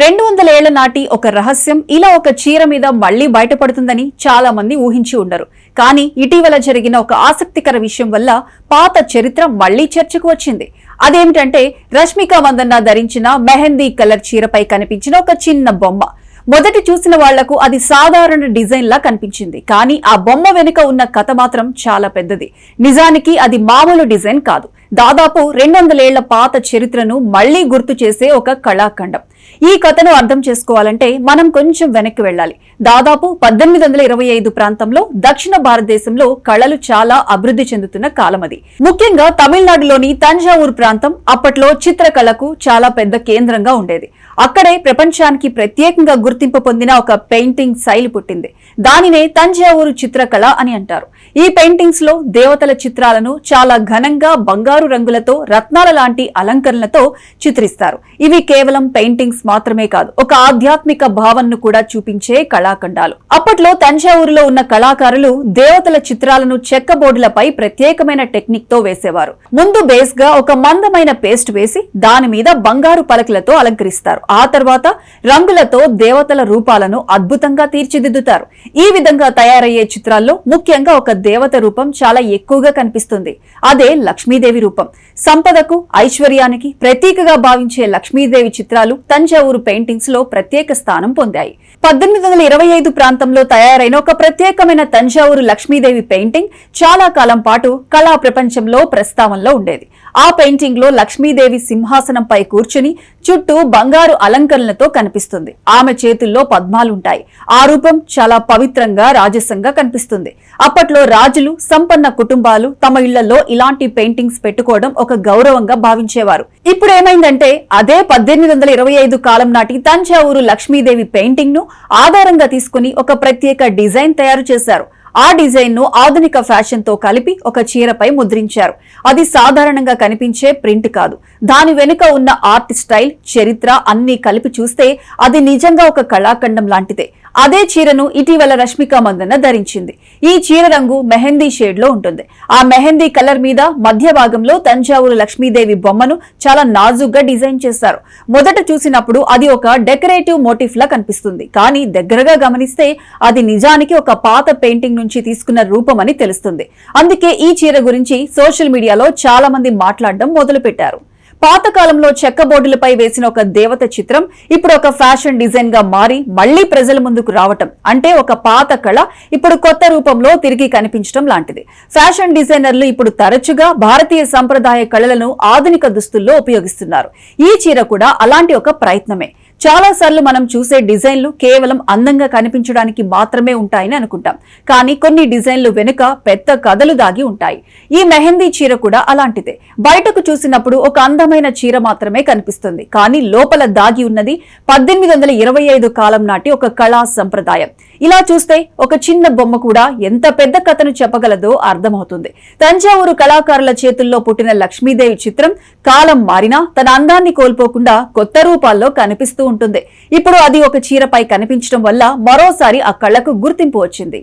200 ఏళ్ల నాటి ఒక రహస్యం ఇలా ఒక చీర మీద మళ్లీ బయటపడుతుందని చాలా మంది ఊహించి ఉండరు. కానీ ఇటీవల జరిగిన ఒక ఆసక్తికర విషయం వల్ల పాత చరిత్ర మళ్లీ చర్చకు వచ్చింది. అదేమిటంటే రష్మిక మందన్న ధరించిన మెహందీ కలర్ చీరపై కనిపించిన ఒక చిన్న బొమ్మ. మొదటి చూసిన వాళ్లకు అది సాధారణ డిజైన్ లా కనిపించింది. కానీ ఆ బొమ్మ వెనుక ఉన్న కథ మాత్రం చాలా పెద్దది. నిజానికి అది మామూలు డిజైన్ కాదు. దాదాపు 200 ఏళ్ల పాత చరిత్రను మళ్లీ గుర్తు చేసే ఒక కళాఖండం. ఈ కథను అర్థం చేసుకోవాలంటే మనం కొంచెం వెనక్కి వెళ్ళాలి. దాదాపు 1825 ప్రాంతంలో దక్షిణ భారతదేశంలో కళలు చాలా అభివృద్ధి చెందుతున్న కాలం అది. ముఖ్యంగా తమిళనాడులోని తంజావూరు ప్రాంతం అప్పట్లో చిత్రకళకు చాలా పెద్ద కేంద్రంగా ఉండేది. అక్కడే ప్రపంచానికి ప్రత్యేకంగా గుర్తింపు పొందిన ఒక పెయింటింగ్ శైలి పుట్టింది. దానినే తంజావూరు చిత్రకళ అని అంటారు. ఈ పెయింటింగ్స్ లో దేవతల చిత్రాలను చాలా ఘనంగా బంగారు రంగులతో, రత్నాల లాంటి అలంకరణలతో చిత్రిస్తారు. ఇవి కేవలం పెయింటింగ్స్ మాత్రమే కాదు, ఒక ఆధ్యాత్మిక భావనను కూడా చూపించే కళాఖండాలు. అప్పట్లో తంజావూరులో ఉన్న కళాకారులు దేవతల చిత్రాలను చెక్క బోర్డులపై ప్రత్యేకమైన టెక్నిక్ తో వేసేవారు. ముందు బేస్ గా ఒక మందమైన పేస్ట్ వేసి దాని మీద బంగారు పలకలతో అలంకరిస్తారు. ఆ తర్వాత రంగులతో దేవతల రూపాలను అద్భుతంగా తీర్చిదిద్దుతారు. ఈ విధంగా తయారయ్యే చిత్రాల్లో ముఖ్యంగా ఒక దేవత రూపం చాలా ఎక్కువగా కనిపిస్తుంది. అదే లక్ష్మీదేవి రూపం. సంపదకు, ఐశ్వర్యానికి ప్రతీకగా భావించే లక్ష్మీదేవి చిత్రాలు తంజావూరు పెయింటింగ్స్ లో ప్రత్యేక స్థానం పొందాయి. 1825 ప్రాంతంలో తయారైన ఒక ప్రత్యేకమైన తంజావూరు లక్ష్మీదేవి పెయింటింగ్ చాలా కాలం పాటు కళా ప్రపంచంలో ప్రస్తావనలో ఉండేది. ఆ పెయింటింగ్ లో లక్ష్మీదేవి సింహాసనంపై కూర్చుని చుట్టూ బంగారు అలంకరణలతో కనిపిస్తుంది. ఆమె చేతుల్లో పద్మాలుంటాయి. ఆ రూపం చాలా పవిత్రంగా, రాజసంగా కనిపిస్తుంది. అప్పట్లో రాజులు, సంపన్న కుటుంబాలు తమ ఇళ్లలో ఇలాంటి పెయింటింగ్స్ పెట్టుకోవడం ఒక గౌరవంగా భావించేవారు. ఇప్పుడు ఏమైందంటే అదే 1825 కాలం నాటి తంజావూరు లక్ష్మీదేవి పెయింటింగ్ ను ఆధారంగా తీసుకుని ఒక ప్రత్యేక డిజైన్ తయారు చేశారు. ఆ డిజైన్ ను ఆధునిక ఫ్యాషన్ తో కలిపి ఒక చీరపై ముద్రించారు. అది సాధారణంగా కనిపించే ప్రింట్ కాదు. దాని వెనుక ఉన్న ఆర్ట్ స్టైల్, చరిత్ర అన్ని కలిపి చూస్తే అది నిజంగా ఒక కళాఖండం లాంటిదే. అదే చీరను ఇటీవల రష్మిక మందన్న ధరించింది. ఈ చీర రంగు మెహందీ షేడ్ లో ఉంటుంది. ఆ మెహందీ కలర్ మీద మధ్య భాగంలో తంజావూరు లక్ష్మీదేవి బొమ్మను చాలా నాజుగ్గా డిజైన్ చేశారు. మొదట చూసినప్పుడు అది ఒక డెకరేటివ్ మోటిఫ్ లా కనిపిస్తుంది. కానీ దగ్గరగా గమనిస్తే అది నిజానికి ఒక పాత పెయింటింగ్ నుంచి తీసుకున్న రూపం అని తెలుస్తుంది. అందుకే ఈ చీర గురించి సోషల్ మీడియాలో చాలా మంది మాట్లాడడం మొదలు పెట్టారు. పాతకాలంలో చెక్క బోర్డులపై వేసిన ఒక దేవత చిత్రం ఇప్పుడు ఒక ఫ్యాషన్ డిజైన్ గా మారి మళ్లీ ప్రజల ముందుకు రావటం అంటే ఒక పాత కళ ఇప్పుడు కొత్త రూపంలో తిరిగి కనిపించడం లాంటిది. ఫ్యాషన్ డిజైనర్లు ఇప్పుడు తరచుగా భారతీయ సంప్రదాయ కళలను ఆధునిక దుస్తుల్లో ఉపయోగిస్తున్నారు. ఈ చీర కూడా అలాంటి ఒక ప్రయత్నమే. చాలా సార్లు మనం చూసే డిజైన్లు కేవలం అందంగా కనిపించడానికి మాత్రమే ఉంటాయని అనుకుంటాం. కానీ కొన్ని డిజైన్లు వెనుక పెద్ద కథలు దాగి ఉంటాయి. ఈ మెహందీ చీర కూడా అలాంటిదే. బయటకు చూసినప్పుడు ఒక అందమైన చీర మాత్రమే కనిపిస్తుంది. కానీ లోపల దాగి ఉన్నది 1825 కాలం నాటి ఒక కళా సంప్రదాయం. ఇలా చూస్తే ఒక చిన్న బొమ్మ కూడా ఎంత పెద్ద కథను చెప్పగలదో అర్థమవుతుంది. తంజావూరు కళాకారుల చేతుల్లో పుట్టిన లక్ష్మీదేవి చిత్రం కాలం మారినా తన అందాన్ని కోల్పోకుండా కొత్త రూపాల్లో కనిపిస్తూ ఉంటుంది. ఇప్పుడు అది ఒక చీరపై కనిపించడం వల్ల మరోసారి ఆ కళకు గుర్తింపు వచ్చింది.